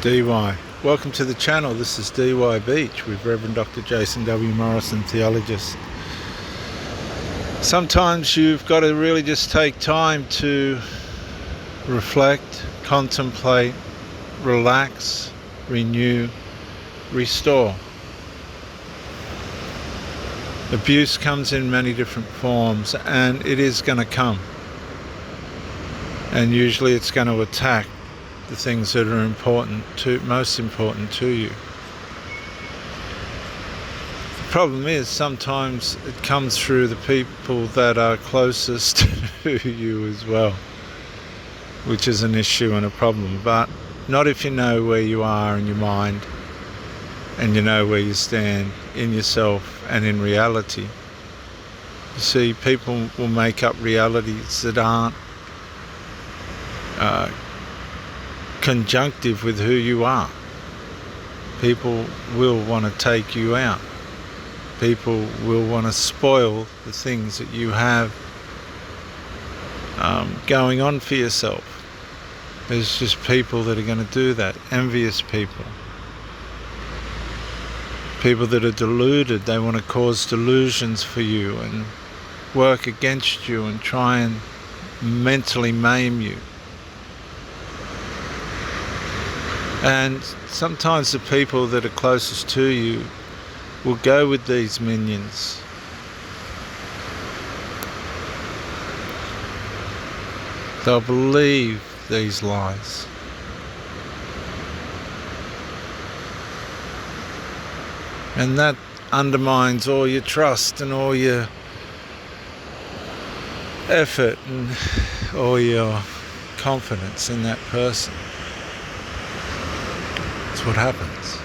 DY. Welcome to the channel. This is DY Beach with Reverend Dr. Jason W. Morrison, theologist. Sometimes you've got to really just take time to reflect, contemplate, relax, renew, restore. Abuse comes in many different forms, and it is going to come. And usually it's going to attack the things that are most important to you. The problem is sometimes it comes through the people that are closest to you as well, which is an issue and a problem. But not if you know where you are in your mind and you know where you stand in yourself and in reality. You see, people will make up realities that aren't conjunctive with who you are. People will want to take you out. People will want to spoil the things that you have going on for yourself. There's just people that are going to do that. Envious people. People that are deluded. They want to cause delusions for you and work against you and try and mentally maim you. And sometimes the people that are closest to you will go with these minions. They'll believe these lies. And that undermines all your trust and all your effort and all your confidence in that person. That's what happens.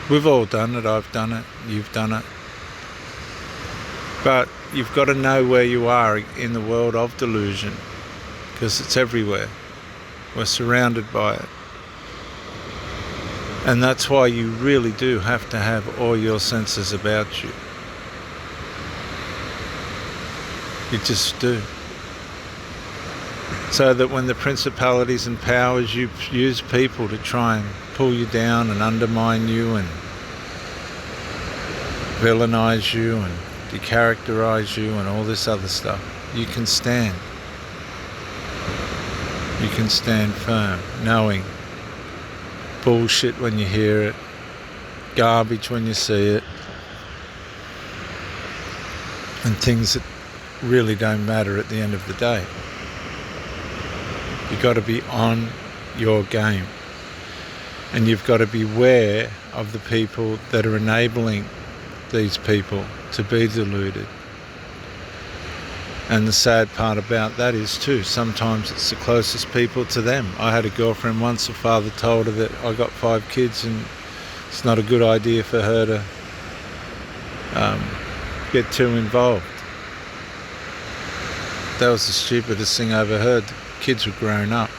We've all done it. I've done it. You've done it. But you've got to know where you are in the world of delusion, because it's everywhere. We're surrounded by it. And that's why you really do have to have all your senses about you. You just do. So that when the principalities and powers use people to try and pull you down and undermine you and villainize you and decharacterize you and all this other stuff, you can stand. You can stand firm, knowing bullshit when you hear it, garbage when you see it, and things that really don't matter at the end of the day. You've got to be on your game, and you've got to be aware of the people that are enabling these people to be deluded. And the sad part about that is too, sometimes it's the closest people to them. I had a girlfriend once, her father told her that I got 5 kids and it's not a good idea for her to get too involved. That was the stupidest thing I ever heard. The kids were grown up.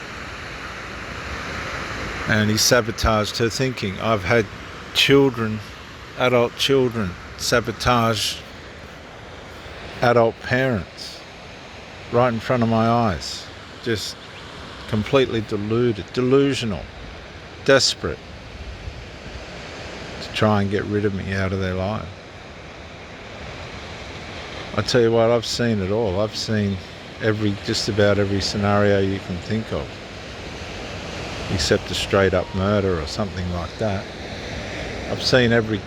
And he sabotaged her thinking. I've had children, adult children, sabotage adult parents right in front of my eyes. Just completely deluded, delusional, desperate to try and get rid of me out of their life. I tell you what, I've seen it all. I've seen just about every scenario you can think of, except a straight up murder or something like that. I've seen every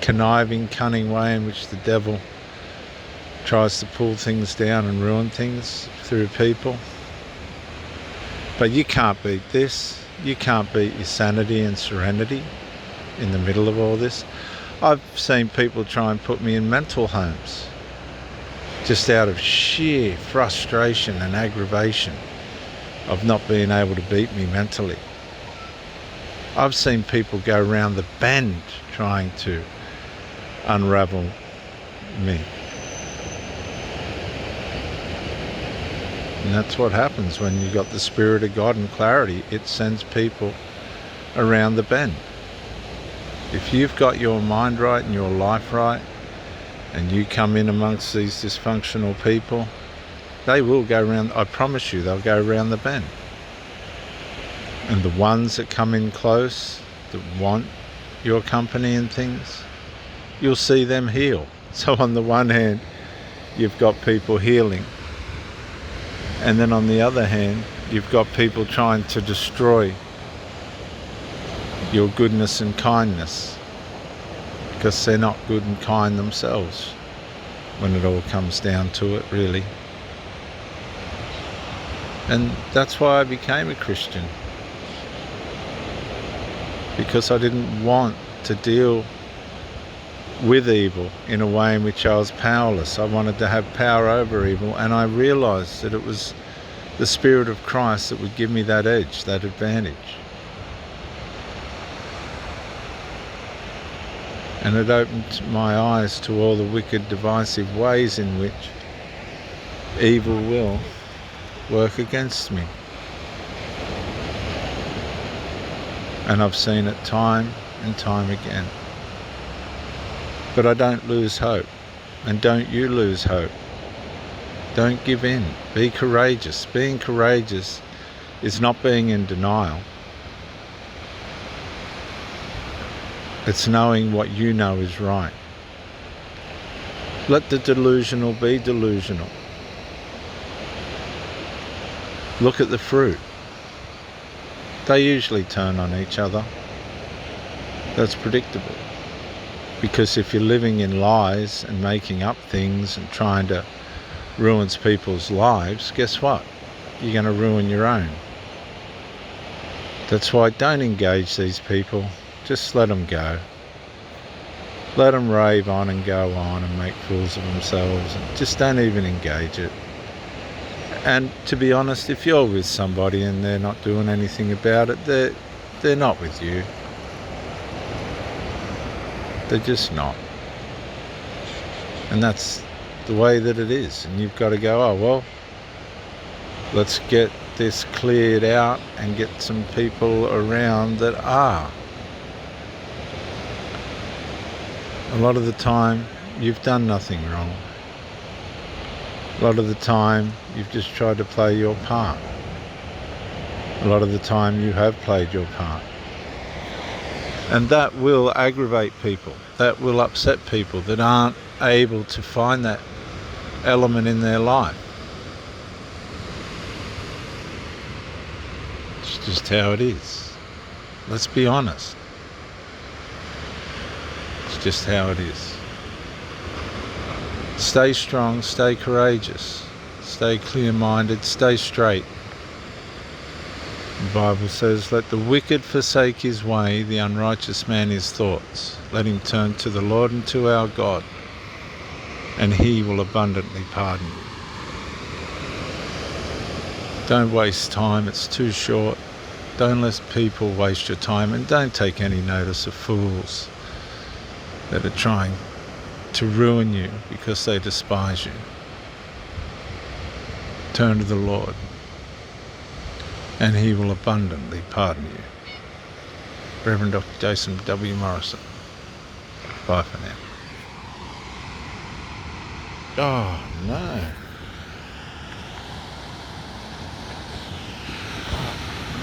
conniving, cunning way in which the devil tries to pull things down and ruin things through people. But you can't beat this. You can't beat your sanity and serenity in the middle of all this. I've seen people try and put me in mental homes just out of sheer frustration and aggravation of not being able to beat me mentally. I've seen people go round the bend trying to unravel me. And that's what happens when you've got the Spirit of God and clarity. It sends people around the bend. If you've got your mind right and your life right, and you come in amongst these dysfunctional people, They will go round, I promise you, they'll go round the bend. And the ones that come in close, that want your company and things, you'll see them heal. So on the one hand, you've got people healing. And then on the other hand, you've got people trying to destroy your goodness and kindness, because they're not good and kind themselves when it all comes down to it, really. And that's why I became a Christian, because I didn't want to deal with evil in a way in which I was powerless. I wanted to have power over evil, and I realized that it was the Spirit of Christ that would give me that edge, that advantage. And it opened my eyes to all the wicked, divisive ways in which evil will work against me. And I've seen it time and time again. But I don't lose hope, and don't you lose hope. Don't give in. Be courageous. Being courageous is not being in denial. It's knowing what you know is right. Let the delusional be delusional. Look at the fruit. They usually turn on each other. That's predictable. Because if you're living in lies and making up things and trying to ruin people's lives, guess what? You're going to ruin your own. That's why don't engage these people. Just let them go. Let them rave on and go on and make fools of themselves. And just don't even engage it. And to be honest, if you're with somebody and they're not doing anything about it, they're not with you. They're just not. And that's the way that it is. And you've got to go, oh, well, let's get this cleared out and get some people around that are. A lot of the time, you've done nothing wrong. A lot of the time, you've just tried to play your part. A lot of the time, you have played your part. And that will aggravate people. That will upset people that aren't able to find that element in their life. It's just how it is. Let's be honest. It's just how it is. Stay strong, stay courageous, stay clear-minded, stay straight. The Bible says, let the wicked forsake his way, the unrighteous man his thoughts. Let him turn to the Lord and to our God, and he will abundantly pardon you. Don't waste time, it's too short. Don't let people waste your time, and don't take any notice of fools that are trying to ruin you because they despise you. Turn to the Lord, and he will abundantly pardon you. Reverend Dr. Jason W. Morrison. Bye for now. Oh, no.